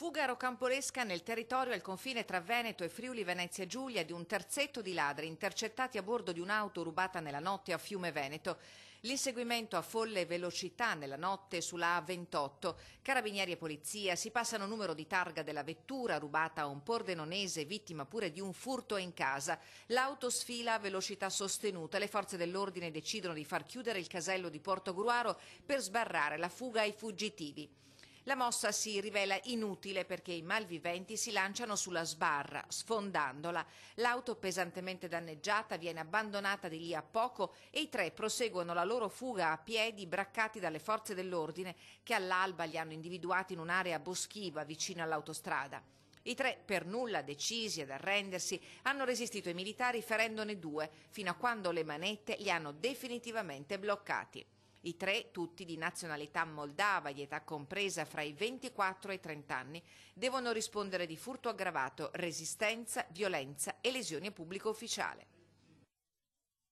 Fuga rocambolesca nel territorio al confine tra Veneto e Friuli Venezia Giulia di un terzetto di ladri intercettati a bordo di un'auto rubata nella notte a Fiume Veneto. L'inseguimento a folle velocità nella notte sulla A28. Carabinieri e polizia si passano numero di targa della vettura rubata a un pordenonese, vittima pure di un furto in casa. L'auto sfila a velocità sostenuta. Le forze dell'ordine decidono di far chiudere il casello di Portogruaro per sbarrare la fuga ai fuggitivi. La mossa si rivela inutile perché i malviventi si lanciano sulla sbarra, sfondandola. L'auto pesantemente danneggiata viene abbandonata di lì a poco e i tre proseguono la loro fuga a piedi, braccati dalle forze dell'ordine che all'alba li hanno individuati in un'area boschiva vicino all'autostrada. I tre, per nulla decisi ad arrendersi, hanno resistito ai militari ferendone due, fino a quando le manette li hanno definitivamente bloccati. I tre, tutti di nazionalità moldava, di età compresa fra i 24 e i 30 anni, devono rispondere di furto aggravato, resistenza, violenza e lesioni a pubblico ufficiale.